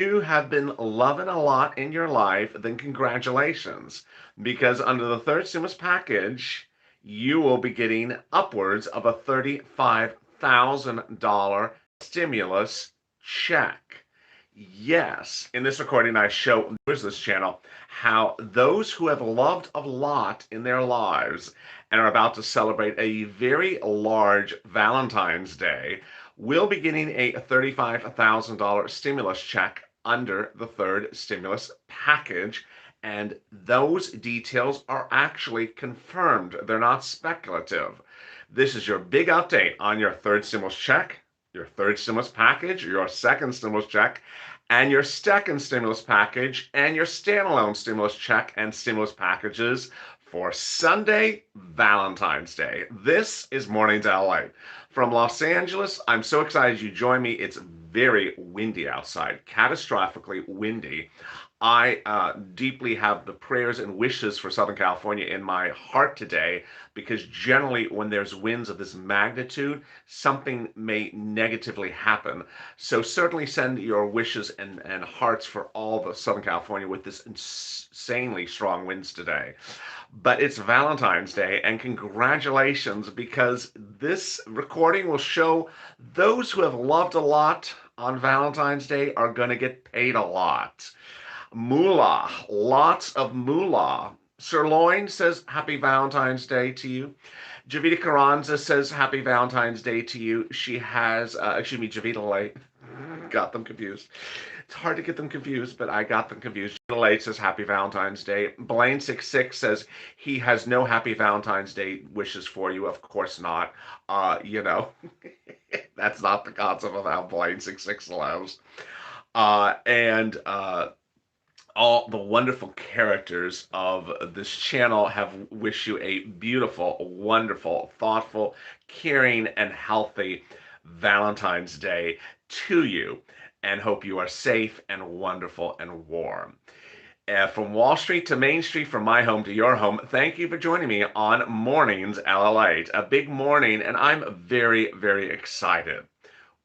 you have been loving a lot in your life, then congratulations. Because under the third stimulus package, you will be getting upwards of a $35,000 stimulus check. Yes, in this recording, I show viewers this channel how those who have loved a lot in their lives and are about to celebrate a very large Valentine's Day will be getting a $35,000 stimulus check under the third stimulus package. And those details are actually confirmed. They're not speculative. This is your big update on your third stimulus check, your third stimulus package, your second stimulus check, and your second stimulus package, and your standalone stimulus check and stimulus packages for Sunday, Valentine's Day. This is Mornings LATE. From Los Angeles, I'm so excited you joined me. It's very windy outside, catastrophically windy. I deeply have the prayers and wishes for Southern California in my heart today because generally, when there's winds of this magnitude, something may negatively happen. So, certainly send your wishes and hearts for all the Southern California with this insanely strong winds today. But it's Valentine's Day, and congratulations because this recording will show those who have loved a lot on Valentine's Day are going to get paid a lot. Moolah, lots of moolah. Sirloin says Happy Valentine's Day to you. Javita Carranza says Happy Valentine's Day to you. She has, Javita Lay. Got them confused. It's hard to get them confused, but I got them confused. Javita Lay says Happy Valentine's Day. Blaine66 says he has no Happy Valentine's Day wishes for you. Of course not. You know, that's not the concept of how Blaine66 allows. And all the wonderful characters of this channel have wish you a beautiful, wonderful, thoughtful, caring, and healthy Valentine's Day to you, and hope you are safe and wonderful and warm. From Wall Street to Main Street, from my home to your home, thank you for joining me on Mornings LATE. A big morning, and I'm very, very excited.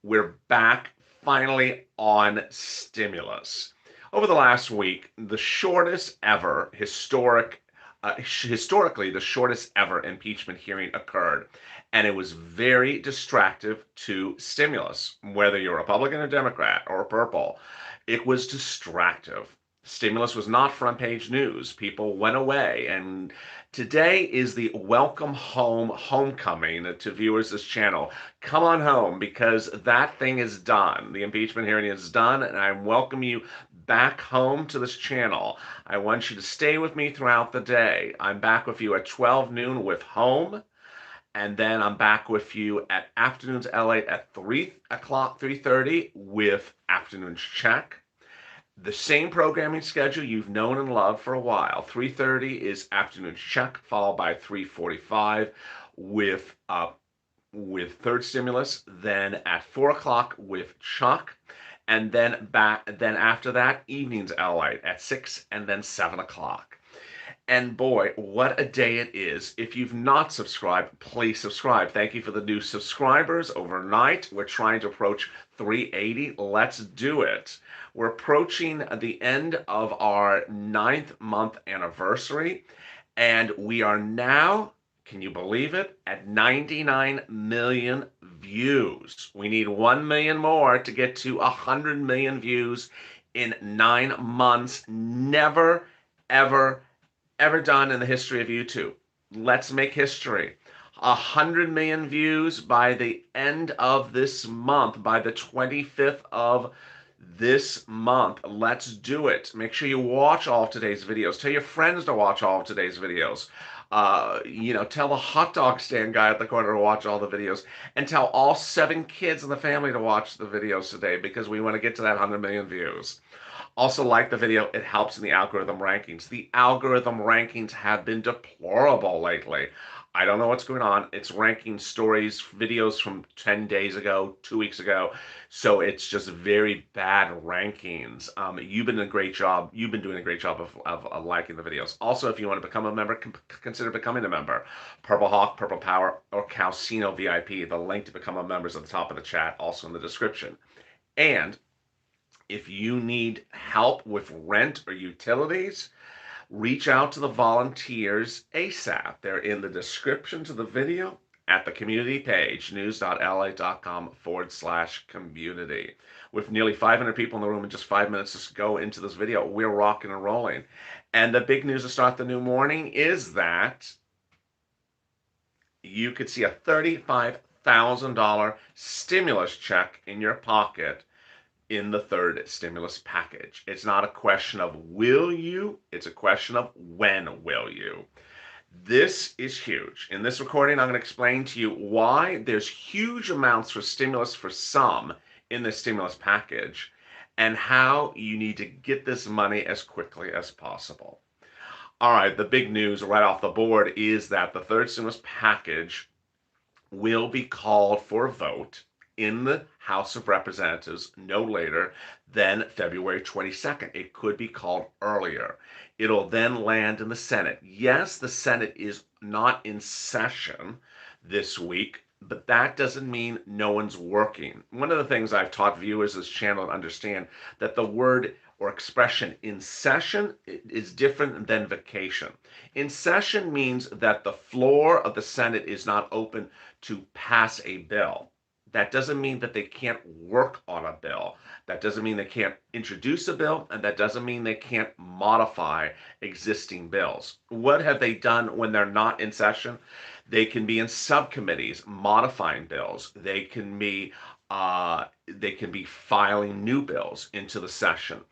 We're back finally on stimulus. Over the last week, the shortest ever historically, the shortest ever impeachment hearing occurred. And it was very distractive to stimulus, whether you're Republican or Democrat or purple. It was distractive. Stimulus was not front page news. People went away. And today is the welcome home homecoming to viewers of this channel. Come on home because that thing is done. The impeachment hearing is done, and I welcome you back home to this channel. I want you to stay with me throughout the day. I'm back with you at 12 noon with Home, and then I'm back with you at Afternoons LATE at 3 o'clock, 3:30 with Afternoons Check. The same programming schedule you've known and loved for a while. 3:30 is Afternoons Check, followed by 3:45 with third stimulus. Then at 4 o'clock with Chuck, and then after that, evenings LATE at 6 and then 7 o'clock. And boy, what a day it is. If you've not subscribed, please subscribe. Thank you for the new subscribers overnight. We're trying to approach 380. Let's do it. We're approaching the end of our 9th month anniversary, and we are now, can you believe it, at 99 million views. We need 1 million more to get to 100 million views in 9 months. Never, ever, ever done in the history of YouTube. Let's make history. 100 million views by the end of this month, by the 25th of this month. Let's do it. Make sure you watch all of today's videos. Tell your friends to watch all of today's videos. Tell the hot dog stand guy at the corner to watch all the videos, and tell all 7 kids in the family to watch the videos today because we want to get to that 100 million views. Also, like the video, it helps in the algorithm rankings. The algorithm rankings have been deplorable lately. I don't know what's going on. It's ranking stories, videos from 10 days ago, 2 weeks ago. So it's just very bad rankings. You've been doing a great job. You've been doing a great job of liking the videos. Also, if you want to become a member, consider becoming a member. Purple Hawk, Purple Power, or Calcino VIP. The link to become a member is at the top of the chat, also in the description. And If you need help with rent or utilities, reach out to the volunteers ASAP. They're in the description to the video at the community page, news.la.com/community. With nearly 500 people in the room in just 5 minutes to go into this video, we're rocking and rolling. And the big news to start the new morning is that you could see a $35,000 stimulus check in your pocket in the third stimulus package. It's not a question of will you, it's a question of when will you. This is huge. In this recording, I'm going to explain to you why there's huge amounts for stimulus for some in the stimulus package and how you need to get this money as quickly as possible. All right, the big news right off the board is that the third stimulus package will be called for a vote in the House of Representatives no later than February 22nd. It could be called earlier. It'll then land in the Senate. Yes, the Senate is not in session this week, but that doesn't mean no one's working. One of the things I've taught viewers of this channel to understand that the word or expression in session is different than vacation. In session means that the floor of the Senate is not open to pass a bill. That doesn't mean that they can't work on a bill. That doesn't mean they can't introduce a bill, and that doesn't mean they can't modify existing bills. What have they done when they're not in session? They can be in subcommittees modifying bills. They can be filing new bills into the session.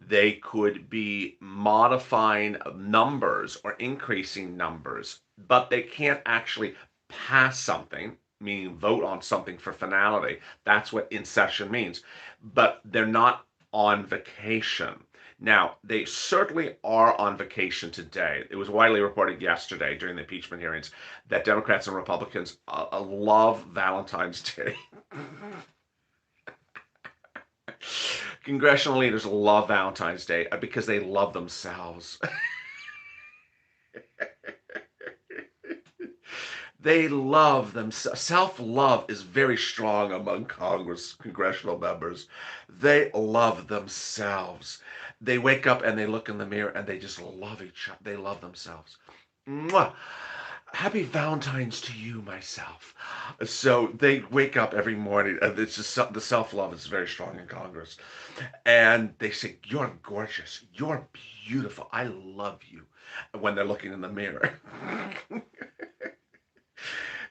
They could be modifying numbers or increasing numbers, but they can't actually pass something, meaning vote on something for finality. That's what in session means. But they're not on vacation. Now, they certainly are on vacation today. It was widely reported yesterday during the impeachment hearings that Democrats and Republicans love Valentine's Day. Congressional leaders love Valentine's Day because they love themselves. They love themselves. Self-love is very strong among congressional members. They love themselves. They wake up and they look in the mirror and they just love each other. They love themselves. Mwah! Happy Valentine's to you, myself. So they wake up every morning, and it's just the self-love is very strong in Congress, and they say, "You're gorgeous. You're beautiful. I love you." When they're looking in the mirror.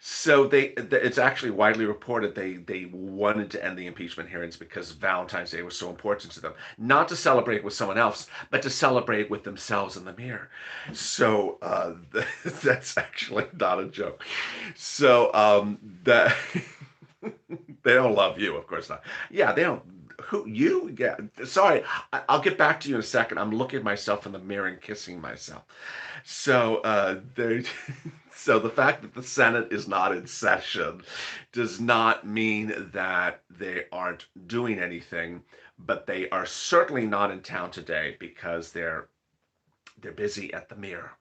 So it's actually widely reported they wanted to end the impeachment hearings because Valentine's Day was so important to them, not to celebrate with someone else, but to celebrate with themselves in the mirror. So that's actually not a joke. So that they don't love you, of course not. Yeah, they don't. Who you? Yeah, sorry. I'll get back to you in a second. I'm looking at myself in the mirror and kissing myself. So they. So the fact that the Senate is not in session does not mean that they aren't doing anything, but they are certainly not in town today because they're busy at the mirror.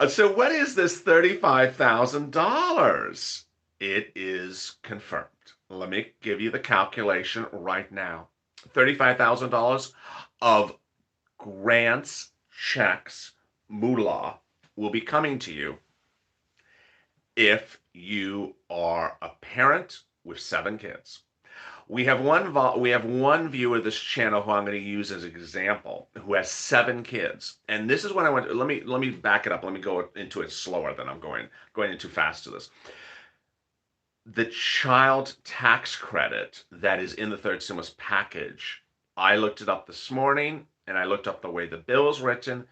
So what is this $35,000? It is confirmed. Let me give you the calculation right now. $35,000 of grants, checks, moolah will be coming to you if you are a parent with 7 kids. We have one viewer of this channel who I'm going to use as an example who has 7 kids, and this is what I want. Let me back it up. Let me go into it slower than I'm going in too fast to this. The child tax credit that is in the third stimulus package. I looked it up this morning, and I looked up the way the bill is written.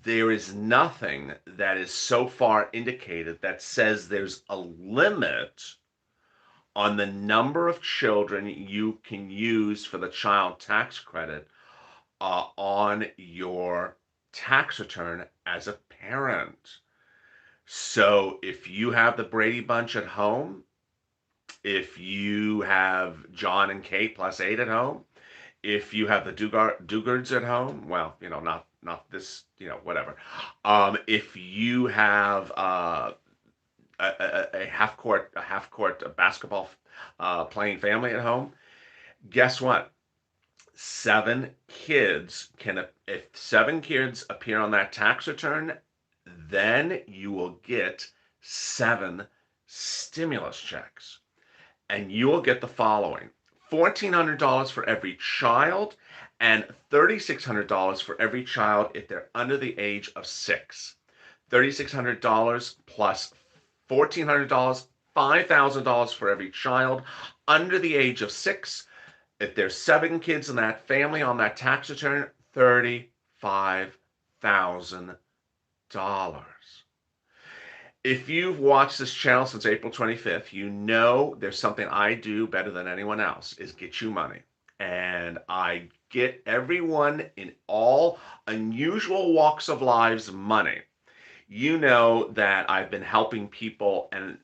There is nothing that is so far indicated that says there's a limit on the number of children you can use for the child tax credit on your tax return as a parent. So if you have the Brady Bunch at home, if you have John and Kate plus 8 at home, if you have the Dugards at home, well, not this, whatever. If you have a half court basketball playing family at home, Guess what? Seven kids can, if seven kids appear on that tax return, then you will get seven stimulus checks. And you will get the following: $1,400 for every child and $3,600 for every child if they're under the age of 6. $3,600 plus $1,400, $5,000 for every child under the age of 6. If there's 7 kids in that family on that tax return, $35,000. If you've watched this channel since April 25th, you know there's something I do better than anyone else is get you money. And I get everyone in all unusual walks of lives money. You know that I've been helping people and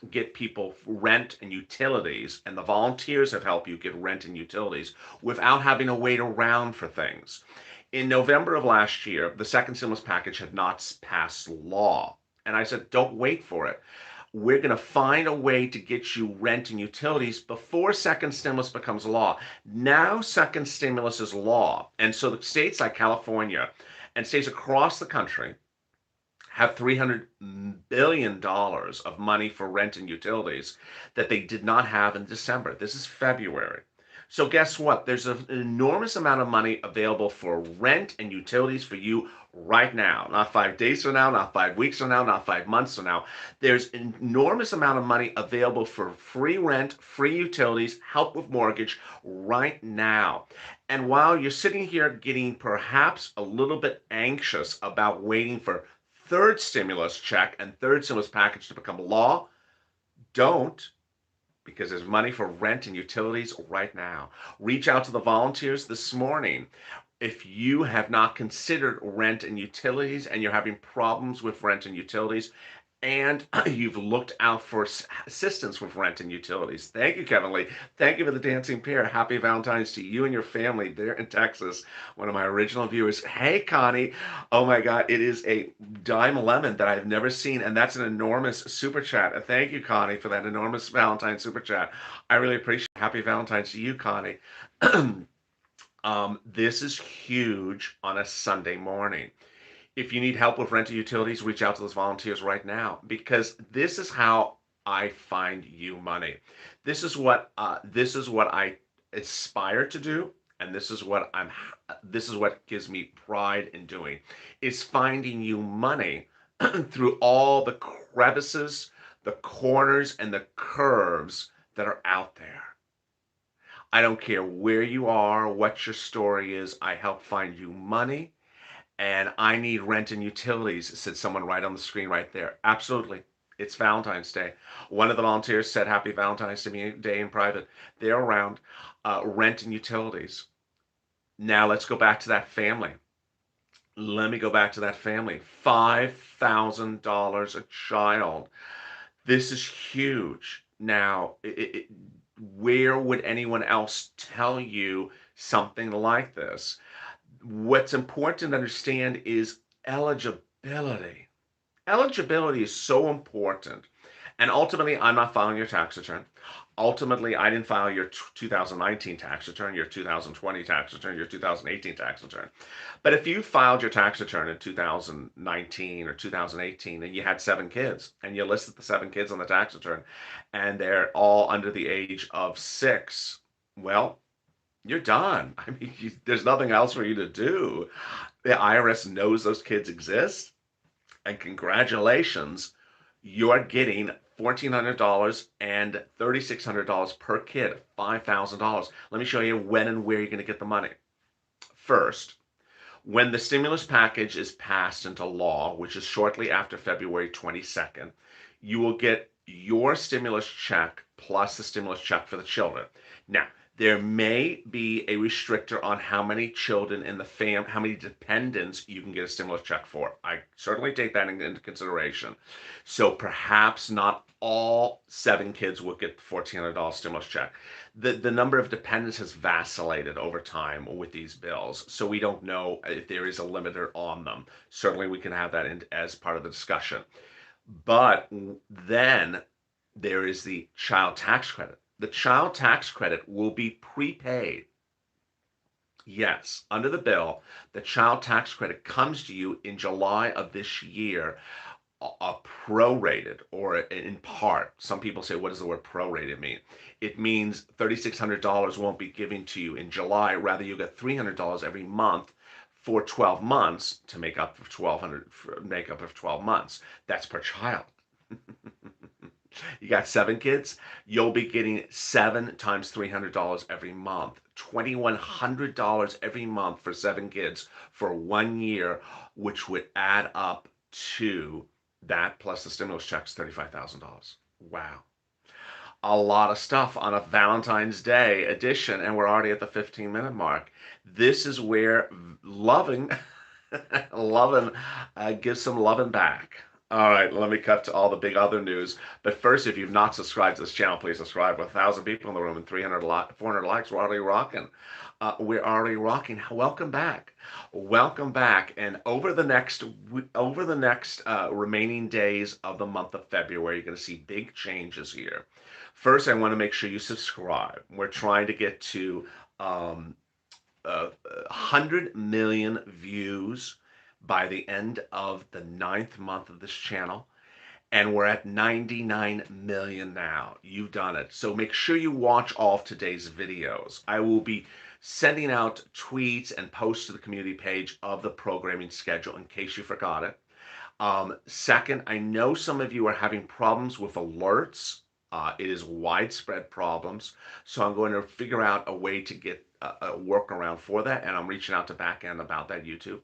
get people rent and utilities, and the volunteers have helped you get rent and utilities without having to wait around for things. In November of last year, the second stimulus package had not passed law. And I said, don't wait for it. We're going to find a way to get you rent and utilities before second stimulus becomes law. Now, second stimulus is law. And so the states like California and states across the country have $300 billion of money for rent and utilities that they did not have in December. This is February. So guess what? There's an enormous amount of money available for rent and utilities for you right now. Not 5 days from now, not 5 weeks from now, not 5 months from now. There's an enormous amount of money available for free rent, free utilities, help with mortgage right now. And while you're sitting here getting perhaps a little bit anxious about waiting for third stimulus check and third stimulus package to become law, don't, because there's money for rent and utilities right now. Reach out to the volunteers this morning. If you have not considered rent and utilities and you're having problems with rent and utilities, and you've looked out for assistance with rent and utilities. Thank you, Kevin Lee. Thank you for the dancing pair. Happy Valentine's to you and your family there in Texas. One of my original viewers. Hey, Connie. Oh my God, it is a dime lemon that I've never seen, and that's an enormous super chat. Thank you, Connie, for that enormous Valentine super chat. I really appreciate it. Happy Valentine's to you, Connie. This is huge on a Sunday morning. If you need help with rent and utilities, reach out to those volunteers right now, because this is how I find you money. This is what I aspire to do, and this is what gives me pride in doing, is finding you money through all the crevices, the corners, and the curves that are out there. I don't care where you are, what your story is. I help find you money, and I need rent and utilities, said someone right on the screen right there. Absolutely. It's Valentine's Day. One of the volunteers said Happy Valentine's Day in private. They're around rent and utilities. Now let's go back to that family. Let me go back to that family. $5,000 a child. This is huge. Now, where would anyone else tell you something like this? What's important to understand is eligibility. Eligibility is so important. And ultimately, I'm not filing your tax return. Ultimately, I didn't file your 2019 tax return, your 2020 tax return, your 2018 tax return. But if you filed your tax return in 2019 or 2018 and you had 7 kids and you listed the 7 kids on the tax return and they're all under the age of 6, well, you're done. I mean, there's nothing else for you to do. The IRS knows those kids exist, and congratulations, you're getting $1,400 and $3,600 per kid, $5,000. Let me show you when and where you're going to get the money. First, when the stimulus package is passed into law, which is shortly after February 22nd, you will get your stimulus check plus the stimulus check for the children. Now, there may be a restrictor on how many children in the how many dependents you can get a stimulus check for. I certainly take that into consideration. So perhaps not all 7 kids will get the $1,400 stimulus check. The number of dependents has vacillated over time with these bills, so we don't know if there is a limiter on them. Certainly, we can have that as part of the discussion. But then there is the child tax credit. The child tax credit will be prepaid. Yes, under the bill, the child tax credit comes to you in July of this year, prorated or in part. Some people say, what does the word prorated mean? It means $3,600 won't be given to you in July. Rather, you get $300 every month for 12 months to make up for 1,200, make up of 12 months. That's per child. You got 7 kids, you'll be getting 7 times $300 every month, $2,100 every month for 7 kids for 1 year, which would add up to that plus the stimulus checks, $35,000. Wow. A lot of stuff on a Valentine's Day edition, and we're already at the 15-minute mark. This is where loving, loving, gives some loving back. All right, let me cut to all the big other news. But first, if you've not subscribed to this channel, please subscribe. With 1,000 people in the room and 400 likes, we're already rocking. We're already rocking. Welcome back. Welcome back. And over the next remaining days of the month of February, you're going to see big changes here. First, I want to make sure you subscribe. We're trying to get to 100 million views by the end of the 9th month of this channel. And we're at 99 million now. You've done it. So make sure you watch all of today's videos. I will be sending out tweets and posts to the community page of the programming schedule in case you forgot it. Second, I know some of you are having problems with alerts. It is widespread problems. So I'm going to figure out a way to get a workaround for that. And I'm reaching out to backend about that, YouTube.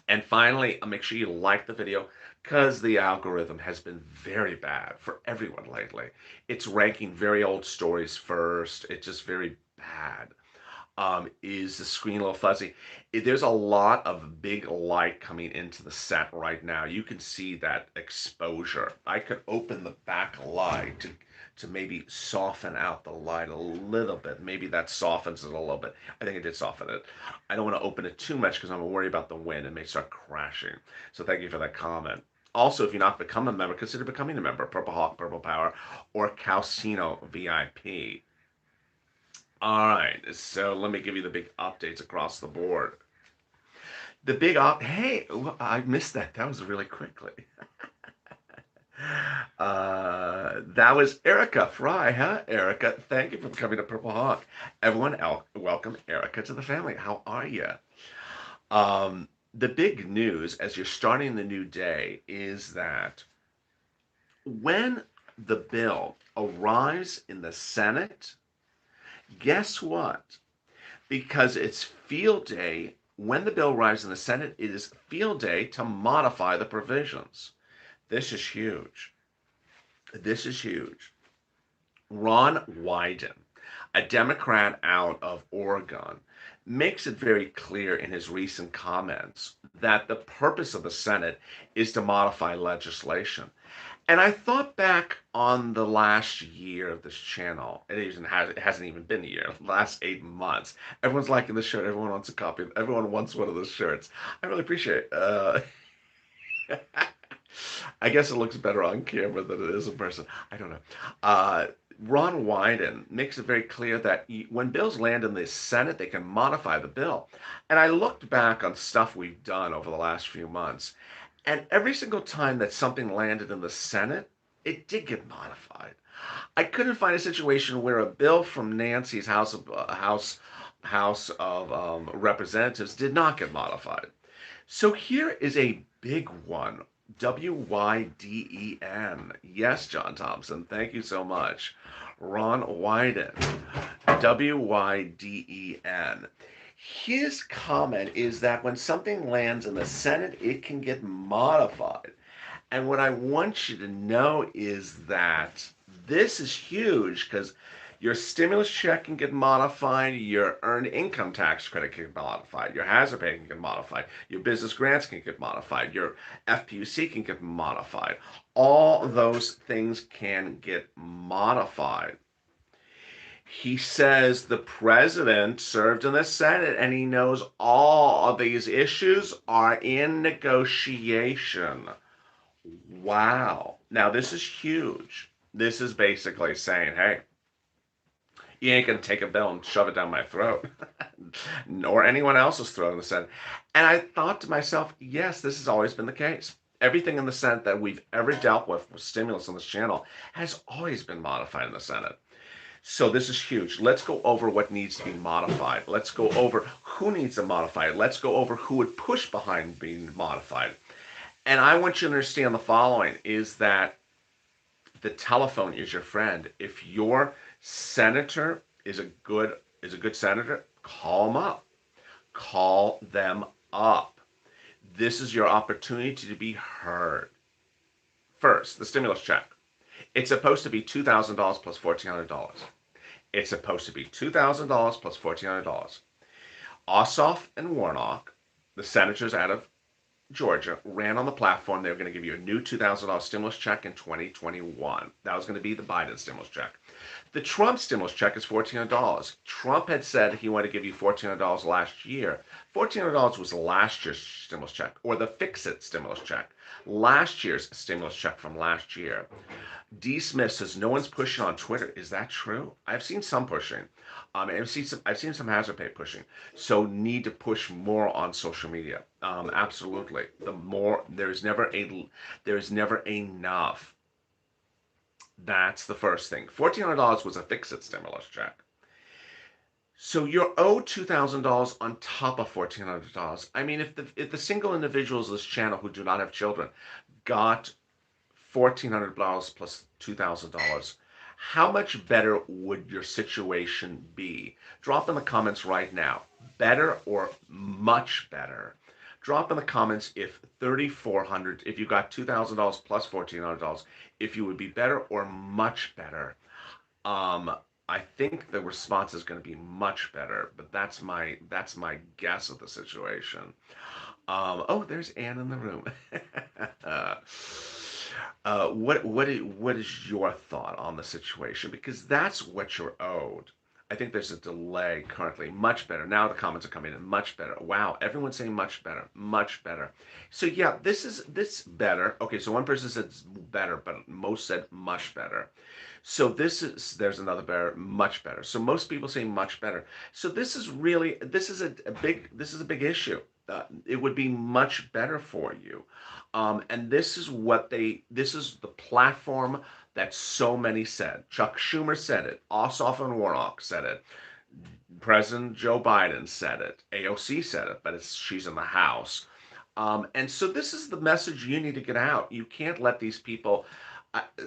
And finally, make sure you like the video because the algorithm has been very bad for everyone lately. It's ranking very old stories first. It's just very bad. Is the screen a little fuzzy? There's a lot of big light coming into the set right now. You can see that exposure. I could open the back light to maybe soften out the light a little bit. Maybe that softens it a little bit. I think it did soften it. I don't want to open it too much because I'm worried about the wind. It may start crashing. So thank you for that comment. Also, if you're not become a member, consider becoming a member. Purple Hawk, Purple Power, or Calcino VIP. All right, so let me give you the big updates across the board. The big hey, I missed that. That was really quickly. That was Erica Fry, huh? Erica, thank you for coming to Purple Hawk. Everyone else, welcome Erica to the family. How are you? The big news as you're starting the new day is that when the bill arrives in the Senate, guess what? Because it's field day, when the bill arrives in the Senate, it is field day to modify the provisions. This is huge. This is huge. Ron Wyden, a Democrat out of Oregon, makes it very clear in his recent comments that the purpose of the Senate is to modify legislation. And I thought back on the last year of this channel. It hasn't even been a year. The last 8 months. Everyone's liking the shirt. Everyone wants a copy. Everyone wants one of those shirts. I really appreciate it. I guess it looks better on camera than it is in person. I don't know. Ron Wyden makes it very clear that when bills land in the Senate, they can modify the bill. And I looked back on stuff we've done over the last few months, and every single time that something landed in the Senate, it did get modified. I couldn't find a situation where a bill from Nancy's House of Representatives did not get modified. So here is a big one. Wyden. Yes, John Thompson. Thank you so much. Ron Wyden. Wyden. His comment is that when something lands in the Senate, it can get modified. And what I want you to know is that this is huge because your stimulus check can get modified, your earned income tax credit can get modified, your hazard pay can get modified, your business grants can get modified, your FPUC can get modified. All those things can get modified. He says the president served in the Senate and he knows all of these issues are in negotiation. Wow. Now, this is huge. This is basically saying, hey, You ain't gonna take a bill and shove it down my throat, nor anyone else's throat in the Senate. And I thought to myself, yes, this has always been the case. Everything in the Senate that we've ever dealt with stimulus on this channel has always been modified in the Senate. So this is huge. Let's go over what needs to be modified. Let's go over who needs to modify it. Let's go over who would push behind being modified. And I want you to understand the following is that the telephone is your friend. If your senator is a good senator, call them up. Call them up. This is your opportunity to be heard. First, the stimulus check. It's supposed to be $2,000 plus $1,400. It's supposed to be $2,000 plus $1,400. Ossoff and Warnock, the senators out of Georgia, ran on the platform they were going to give you a new $2,000 stimulus check in 2021. That was going to be the Biden stimulus check. The Trump stimulus check is $1,400. Trump had said he wanted to give you $1,400 last year. $1,400 was last year's stimulus check, or the fix-it stimulus check. Last year's stimulus check from last year. D. Smith says no one's pushing on Twitter. Is that true? I've seen some pushing. I've seen some hazard pay pushing. So need to push more on social media. Absolutely. The more there's never enough. That's the first thing. $1,400 was a fix-it stimulus check. So you're owed $2,000 on top of $1,400. I mean, if the single individuals of this channel who do not have children got $1,400 plus $2,000, how much better would your situation be? Drop in the comments right now. Better or much better? Drop in the comments if $3,400, if you got $2,000 plus $1,400, if you would be better or much better. I think the response is going to be much better, but that's my guess of the situation. Oh, there's Ann in the room. What is your thought on the situation? Because that's what you're owed. I think there's a delay currently. Much better. Now the comments are coming in. Much better. Wow, everyone's saying much better. Much better. So yeah, this better. Okay, so one person said better, but most said much better. So there's another better, much better. So most people say much better. So this is a big issue. It would be much better for you. And this is the platform that so many said. Chuck Schumer said it. Ossoff and Warnock said it. President Joe Biden said it. AOC said it, but she's in the House. And so this is the message you need to get out. You can't let these people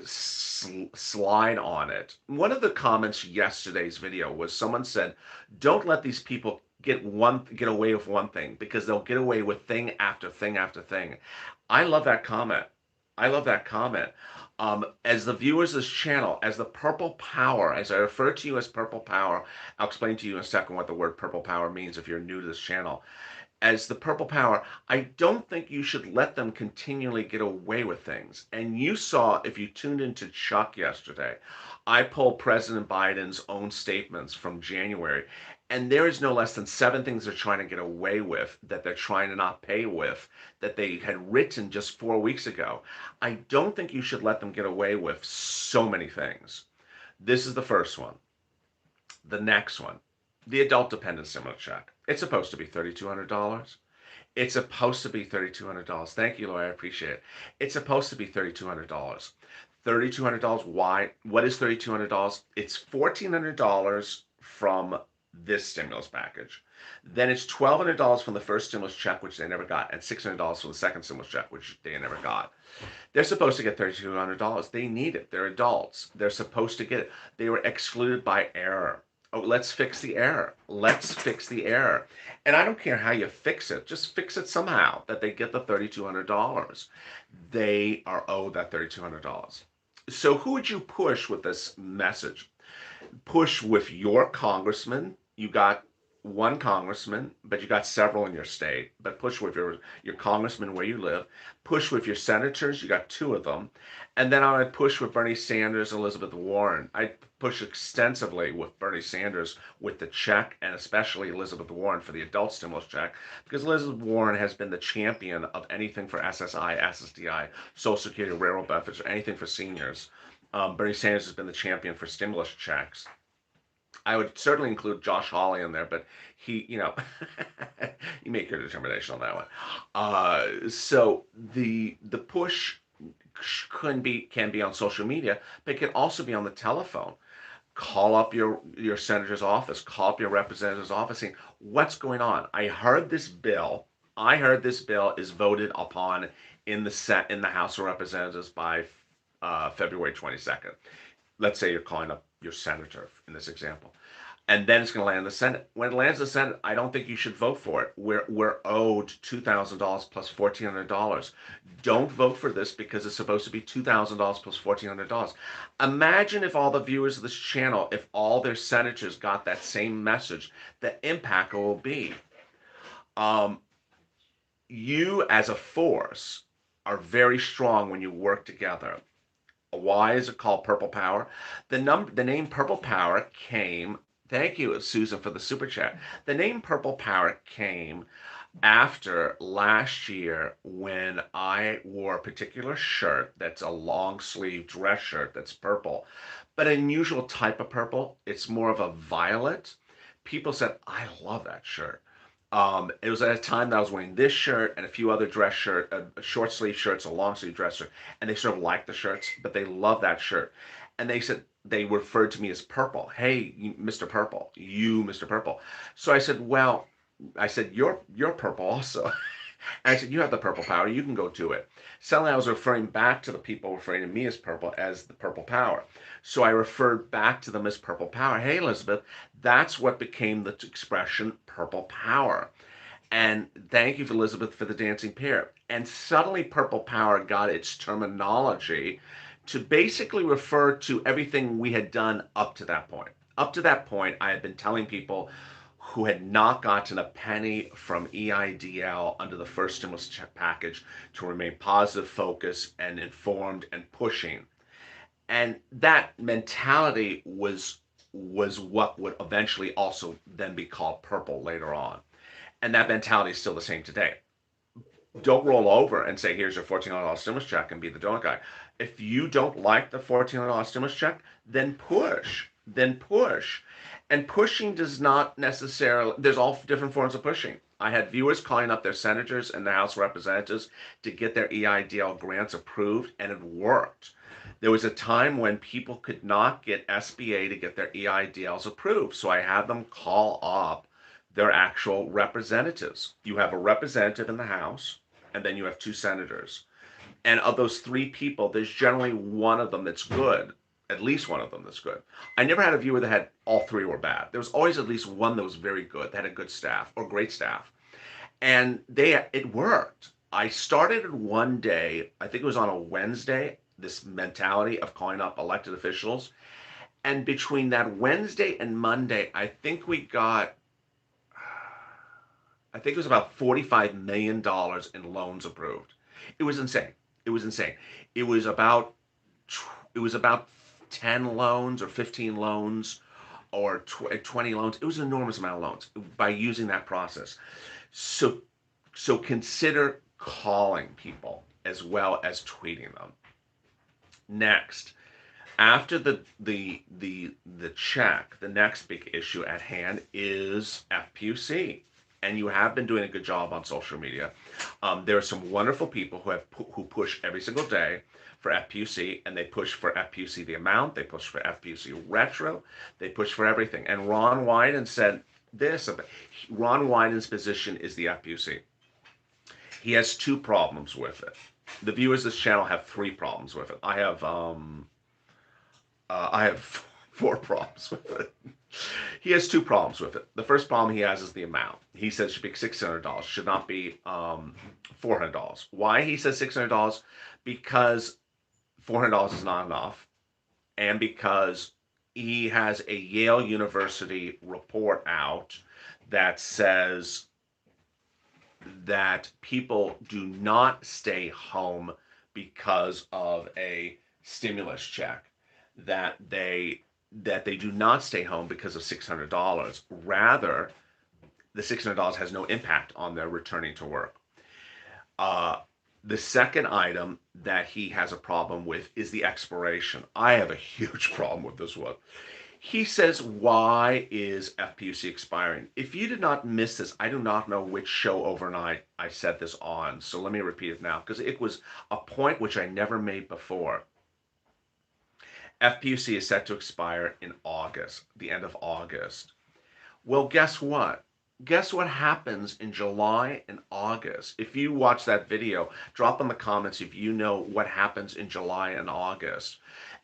slide on it. One of the comments yesterday's video was someone said, "Don't let these people get away with one thing because they'll get away with thing after thing after thing." I love that comment. I love that comment. As the viewers of this channel, as the purple power, as I refer to you as purple power, I'll explain to you in a second what the word purple power means if you're new to this channel. As the purple power, I don't think you should let them continually get away with things. And you saw, if you tuned into Chuck yesterday, I pulled President Biden's own statements from January, and there is no less than 7 things they're trying to get away with, that they're trying to not pay with, that they had written just 4 weeks ago. I don't think you should let them get away with so many things. This is the first one. The next one, the adult dependent stimulus check. It's supposed to be $3,200. It's supposed to be $3,200. Thank you, Lori. I appreciate it. It's supposed to be $3,200. $3,200. Why? What is $3,200? It's $1,400 from this stimulus package. Then it's $1,200 from the first stimulus check, which they never got, and $600 from the second stimulus check, which they never got. They're supposed to get $3,200. They need it. They're adults. They're supposed to get it. They were excluded by error. Oh, let's fix the error. Let's fix the error. And I don't care how you fix it. Just fix it somehow that they get the $3,200. They are owed that $3,200. So who would you push with this message? Push with your congressman. You got one congressman, but you got several in your state. But push with your congressman where you live. Push with your senators. You got 2 of them. And then I would push with Bernie Sanders and Elizabeth Warren. I push extensively with Bernie Sanders with the check, and especially Elizabeth Warren for the adult stimulus check, because Elizabeth Warren has been the champion of anything for SSI, SSDI, Social Security, railroad benefits, or anything for seniors. Bernie Sanders has been the champion for stimulus checks. I would certainly include Josh Hawley in there, but he, you make your determination on that one. So the push can be on social media, but it can also be on the telephone. Call up your senator's office, call up your representative's office, saying what's going on. I heard this bill is voted upon in the House of Representatives by February 22nd. Let's say you're calling up your senator in this example, and then it's going to land in the Senate. When it lands in the Senate, I don't think you should vote for it. We're owed $2,000 plus $1,400. Don't vote for this because it's supposed to be $2,000 plus $1,400. Imagine if all the viewers of this channel, if all their senators got that same message, the impact it will be. Um, you as a force are very strong when you work together. Why is it called Purple Power? The name Purple Power came. Thank you, Susan, for the super chat. The name Purple Power came after last year when I wore a particular shirt that's a long sleeve dress shirt that's purple, but an unusual type of purple. It's more of a violet. People said, I love that shirt. It was at a time that I was wearing this shirt and a few other dress shirt, short sleeve shirts, a long sleeve dress shirt, and they sort of liked the shirts, but they loved that shirt. And they said they referred to me as Purple. Hey, Mr. Purple, you, Mr. Purple. So I said, well, I said you're purple also. And I said, you have the purple power. You can go do it. Suddenly I was referring back to the people referring to me as purple as the purple power. So I referred back to them as purple power. Hey, Elizabeth, that's what became the expression purple power. And thank you, Elizabeth, for the dancing pear. And suddenly purple power got its terminology to basically refer to everything we had done up to that point. Up to that point, I had been telling people who had not gotten a penny from EIDL under the first stimulus check package to remain positive, focused, and informed and pushing. And that mentality was what would eventually also then be called purple later on. And that mentality is still the same today. Don't roll over and say, here's your $1,400 stimulus check and be the donut guy. If you don't like the $1,400 stimulus check, then push. Then push. And pushing does not necessarily, there's all different forms of pushing. I had viewers calling up their senators and the House of Representatives to get their EIDL grants approved, and it worked. There was a time when people could not get SBA to get their EIDLs approved, so I had them call up their actual representatives. You have a representative in the House, and then you have two senators. And of those three people, there's generally one of them that's good, at least one of them that's good. I never had a viewer that had all three were bad. There was always at least one that was very good, that had a good staff or great staff. And it worked. I started one day, I think it was on a Wednesday, this mentality of calling up elected officials. And between that Wednesday and Monday, I think it was about $45 million in loans approved. It was insane. It was insane. It was about it was about 10 loans or 15 loans or 20 loans. It was an enormous amount of loans by using that process. So so consider calling people as well as tweeting them. Next, after the check, the next big issue at hand is FPUC, and you have been doing a good job on social media. There are some wonderful people who push every single day for FPUC, and they push for FPUC the amount, they push for FPUC retro, they push for everything. And Ron Wyden said this about Ron Wyden's position is the FPUC. He has two problems with it. The viewers of this channel have three problems with it. I have four problems with it. He has two problems with it. The first problem he has is the amount. He says it should be $600, should not be $400. Why he says $600? Because $400 is not enough, and because he has a Yale University report out that says that people do not stay home because of a stimulus check, that they do not stay home because of $600. Rather, the $600 has no impact on their returning to work. The second item that he has a problem with is the expiration. I have a huge problem with this one. He says, why is FPUC expiring? If you did not miss this, I do not know which show overnight I said this on. So let me repeat it now, because it was a point which I never made before. FPUC is set to expire in August, the end of August. Well, guess what? Guess what happens in July and August? If you watch that video, drop in the comments if you know what happens in July and August.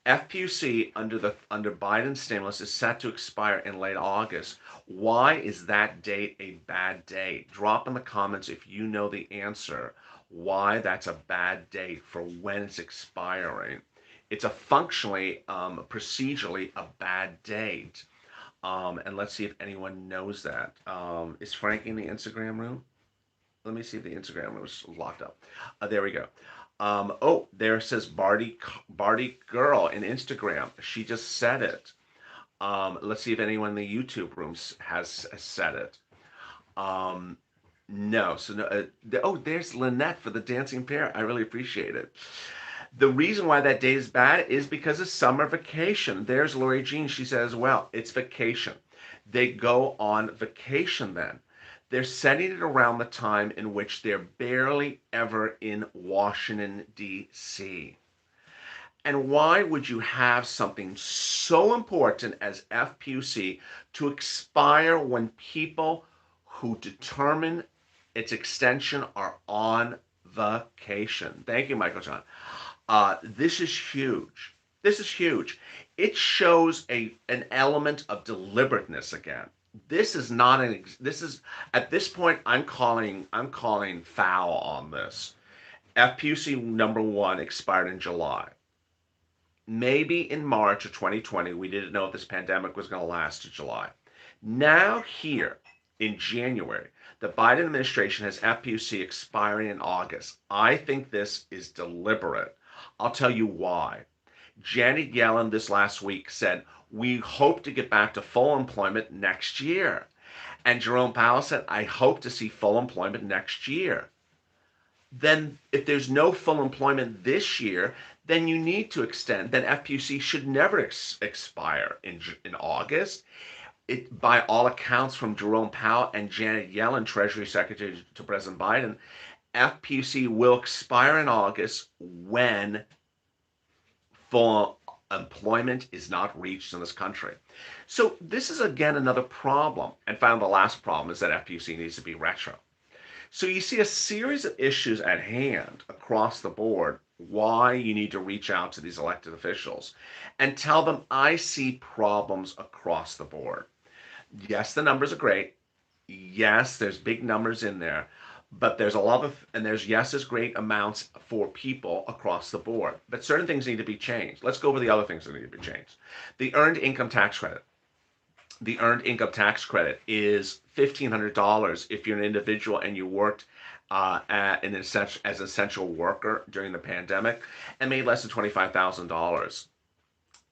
FPUC under Biden's stimulus is set to expire in late August. Why is that date a bad date? Drop in the comments if you know the answer. Why that's a bad date for when it's expiring. It's a functionally, procedurally, a bad date. And let's see if anyone knows that. Is Frank in the Instagram room? Let me see if the Instagram room is locked up. There we go. Oh, there says Barty Girl in Instagram. She just said it. Let's see if anyone in the YouTube rooms has said it. No. So no. Oh, there's Lynette for the dancing pair. I really appreciate it. The reason why that day is bad is because of summer vacation. There's Lori Jean. She says, well, it's vacation. They go on vacation then. They're setting it around the time in which they're barely ever in Washington, D.C. And why would you have something so important as FPUC to expire when people who determine its extension are on vacation? Thank you, Michael John. This is huge. This is huge. It shows an element of deliberateness again. This is not this is at this point I'm calling foul on this. FPUC number 1 expired in July. Maybe in March of 2020 we didn't know if this pandemic was going to last to July. Now here in January, the Biden administration has FPUC expiring in August. I think this is deliberate. I'll tell you why. Janet Yellen this last week said, we hope to get back to full employment next year. And Jerome Powell said, I hope to see full employment next year. Then if there's no full employment this year, then you need to extend. Then FPUC should never expire in August. By all accounts from Jerome Powell and Janet Yellen, Treasury Secretary to President Biden, FPUC will expire in August when full employment is not reached in this country. So this is again another problem. And finally, the last problem is that FPUC needs to be retro. So you see a series of issues at hand across the board why you need to reach out to these elected officials and tell them, I see problems across the board. Yes, the numbers are great. Yes, there's big numbers in there. But there's a lot of, and there's great amounts for people across the board. But certain things need to be changed. Let's go over the other things that need to be changed. The Earned Income Tax Credit. The Earned Income Tax Credit is $1,500 if you're an individual and you worked as an essential worker during the pandemic and made less than $25,000.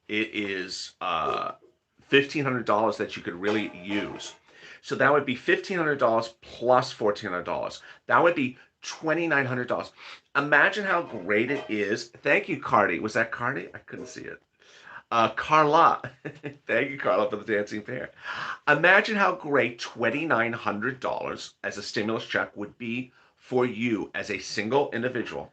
It is $1,500 that you could really use. So that would be $1,500 plus $1,400. That would be $2,900. Imagine how great it is. Thank you, Cardi. Was that Cardi? I couldn't see it. Carla. Thank you, Carla, for the dancing pair. Imagine how great $2,900 as a stimulus check would be for you as a single individual,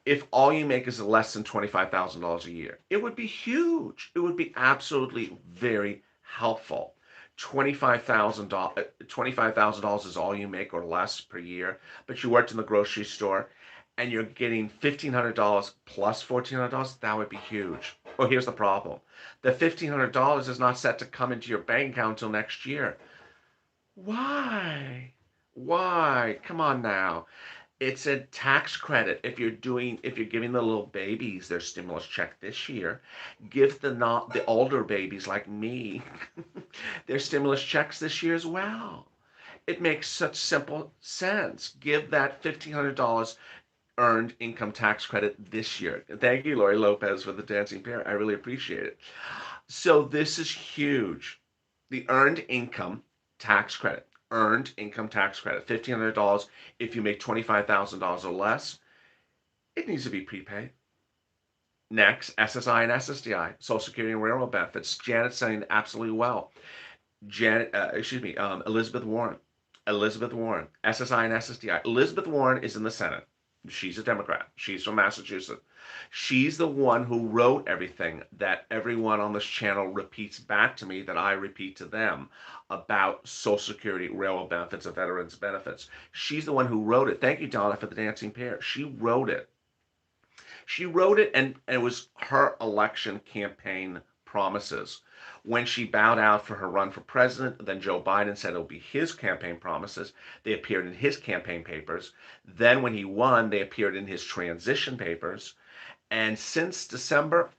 if all you make is less than $25,000 a year. It would be huge. It would be absolutely very helpful. $25,000 is all you make or less per year, but you worked in the grocery store and you're getting $1,500 plus $1,400, that would be huge. Well, here's the problem. The $1,500 is not set to come into your bank account until next year. Why? Why? Come on now. It's a tax credit. If you're giving the little babies their stimulus check this year, give the older babies like me their stimulus checks this year as well. It makes such simple sense. Give that $1,500 earned income tax credit this year. Thank you, Lori Lopez, for the dancing pair. I really appreciate it. So this is huge. The earned income tax credit. Earned income tax credit, $1,500 if you make $25,000 or less. It needs to be prepaid. Next, SSI and SSDI, Social Security and Railroad benefits. Janet's saying absolutely well. Elizabeth Warren. Elizabeth Warren, SSI and SSDI. Elizabeth Warren is in the Senate. She's a Democrat. She's from Massachusetts. She's the one who wrote everything that everyone on this channel repeats back to me that I repeat to them about Social Security, railroad benefits, and veterans benefits. She's the one who wrote it. Thank you, Donna, for the dancing pair. She wrote it. She wrote it, and it was her election campaign promises. When she bowed out for her run for president, then Joe Biden said it'll be his campaign promises. They appeared in his campaign papers. Then when he won, they appeared in his transition papers. And since December,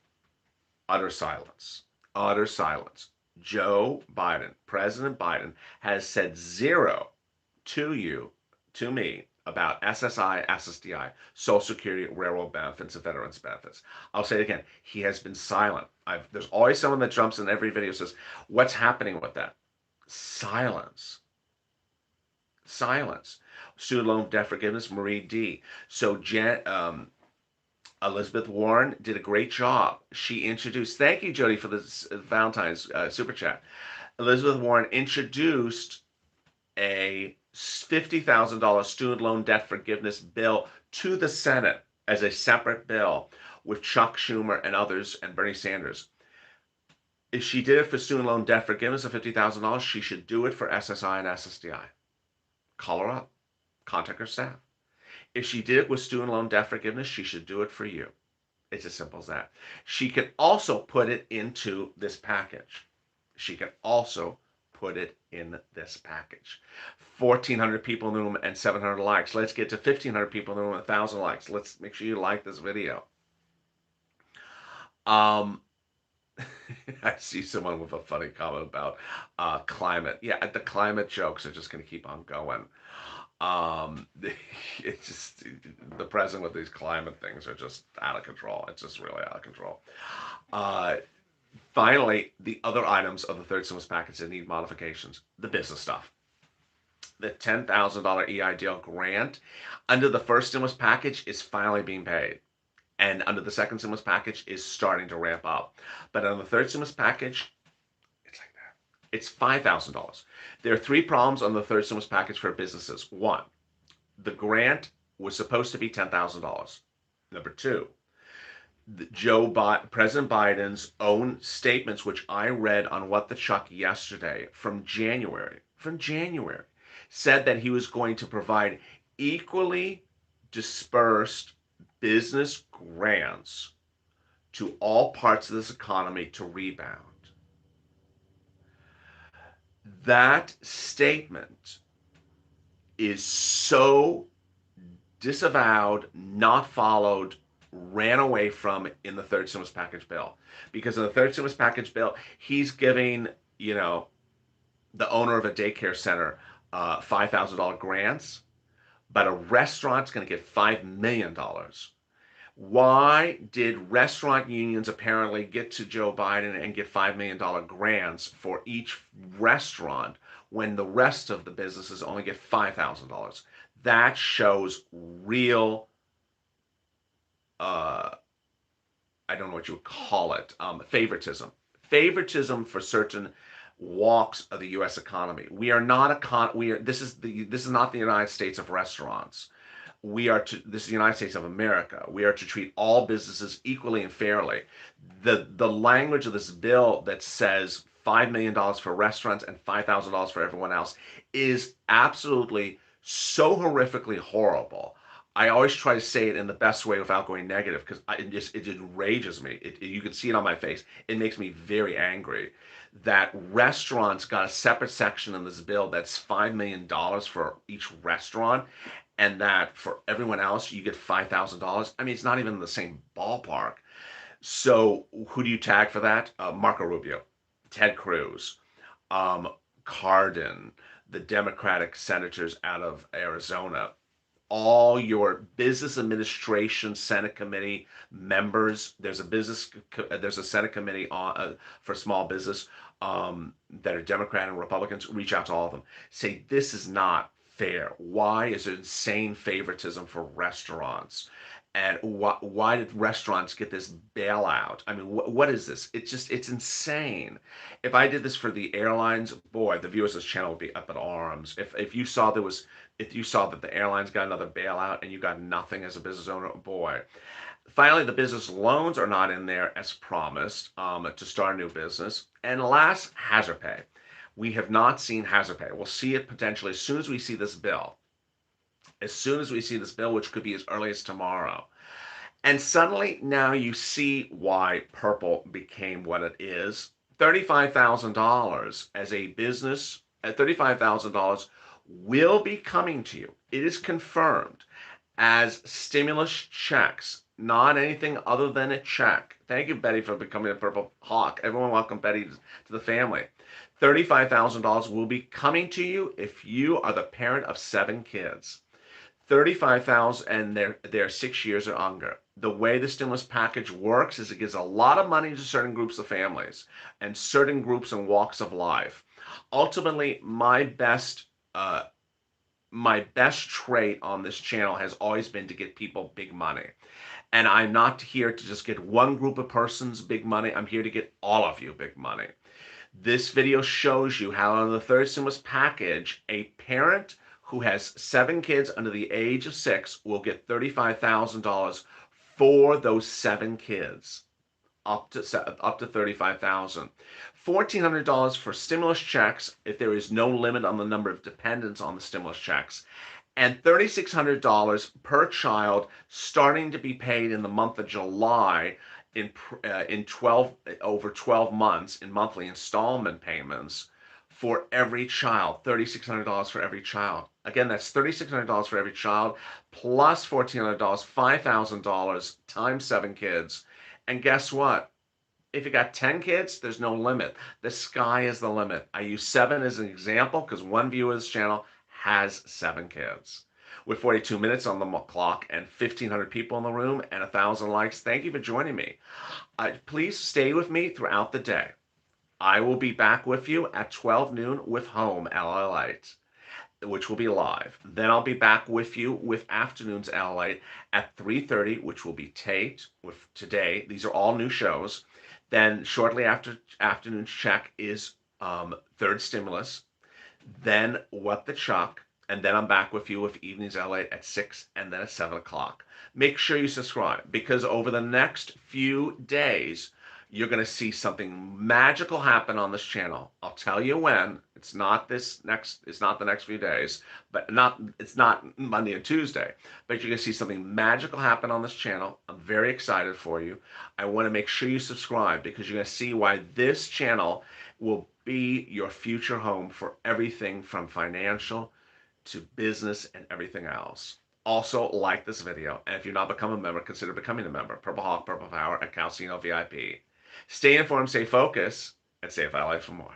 utter silence. Utter silence. Joe Biden, President Biden, has said zero to you, to me, about SSI, SSDI, Social Security, railroad benefits, and veterans benefits. I'll say it again. He has been silent. There's always someone that jumps in every video and says, what's happening with that? Silence. Silence. Student loan debt forgiveness, Marie D. So Elizabeth Warren did a great job. She introduced, thank you, Jody, for this Valentine's super chat. Elizabeth Warren introduced a $50,000 student loan debt forgiveness bill to the Senate as a separate bill with Chuck Schumer and others and Bernie Sanders. If she did it for student loan debt forgiveness of $50,000, she should do it for SSI and SSDI. Call her up. Contact her staff. If she did it with student loan debt forgiveness, she should do it for you. It's as simple as that. She can also put it into this package. She can also put it in this package. 1,400 people in the room and 700 likes. Let's get to 1,500 people in the room and 1,000 likes. Let's make sure you like this video. I see someone with a funny comment about climate. Yeah, the climate jokes are just going to keep on going. It's just the president with these climate things are just out of control. It's just really out of control. Finally, the other items of the third stimulus package that need modifications, the business stuff. The $10,000 EIDL grant under the first stimulus package is finally being paid. And under the second stimulus package is starting to ramp up. But on the third stimulus package, it's like that. It's $5,000. There are three problems on the third stimulus package for businesses. One, the grant was supposed to be $10,000. Number two, President Biden's own statements, which I read on What the Chuck yesterday from January, said that he was going to provide equally dispersed business grants to all parts of this economy to rebound. That statement is so disavowed, not followed, ran away from in the third stimulus package bill. Because in the third stimulus package bill, he's giving, the owner of a daycare center $5,000 grants, but a restaurant's going to get $5 million. Why did restaurant unions apparently get to Joe Biden and get $5 million grants for each restaurant when the rest of the businesses only get $5,000? That shows real, I don't know what you would call it, favoritism. Favoritism for certain walks of the U.S. economy. We are not this is not the United States of restaurants. This is the United States of America. We are to treat all businesses equally and fairly. The language of this bill that says $5 million for restaurants and $5,000 for everyone else is absolutely so horrifically horrible. I always try to say it in the best way without going negative because it enrages me. You can see it on my face. It makes me very angry that restaurants got a separate section in this bill that's $5 million for each restaurant, and that for everyone else you get $5,000. I mean, it's not even in the same ballpark. So who do you tag for that? Marco Rubio, Ted Cruz, Cardin, the Democratic senators out of Arizona, all your business administration Senate committee members. There's a Senate committee for small business that are Democrat and Republicans. Reach out to all of them. Say this is not fair. Why is there insane favoritism for restaurants? And why did restaurants get this bailout? I mean, what is this? It's insane. If I did this for the airlines, boy, the viewers of this channel would be up in arms. If you saw if you saw that the airlines got another bailout and you got nothing as a business owner, boy. Finally, the business loans are not in there as promised to start a new business. And last, hazard pay. We have not seen hazard pay. We'll see it potentially as soon as we see this bill. As soon as we see this bill, which could be as early as tomorrow. And suddenly now you see why purple became what it is. $35,000 as a business at $35,000 will be coming to you. It is confirmed as stimulus checks, not anything other than a check. Thank you, Betty, for becoming a Purple Hawk. Everyone welcome Betty to the family. $35,000 will be coming to you if you are the parent of 7 kids. 35,000 and they're 6 years or younger. The way the stimulus package works is it gives a lot of money to certain groups of families and certain groups and walks of life. Ultimately, uh, my best trait on this channel has always been to get people big money. And I'm not here to just get one group of persons big money. I'm here to get all of you big money. This video shows you how on the third stimulus package, a parent who has 7 kids under the age of 6 will get $35,000 for those 7 kids, up to $35,000. $1,400 for stimulus checks if there is no limit on the number of dependents on the stimulus checks, and $3,600 per child starting to be paid in the month of July in 12 over 12 months in monthly installment payments for every child. $3,600 for every child. Again, that's $3,600 for every child plus $1,400, $5,000 times 7 kids. And guess what? If you got 10 kids, there's no limit. The sky is the limit. I use 7 as an example because one viewer of this channel has 7 kids. With 42 minutes on the clock and 1,500 people in the room and 1,000 likes, thank you for joining me. Please stay with me throughout the day. I will be back with you at 12 noon with Home LLite, which will be live. Then I'll be back with you with Afternoons LLite at 3:30, which will be taped with today. These are all new shows. Then shortly after Afternoons Check is third stimulus. Then What the Chuck. And then I'm back with you with Evenings LA at 6 and then at 7 o'clock. Make sure you subscribe because over the next few days, you're going to see something magical happen on this channel. I'll tell you when. It's not the next few days, but it's not Monday and Tuesday. But you're going to see something magical happen on this channel. I'm very excited for you. I want to make sure you subscribe because you're going to see why this channel will be your future home for everything from financial to business and everything else. Also, like this video, and if you're not become a member, consider becoming a member. Purple Hawk, Purple Power at Calcino VIP. Stay informed, stay focused, and stay if I like for more.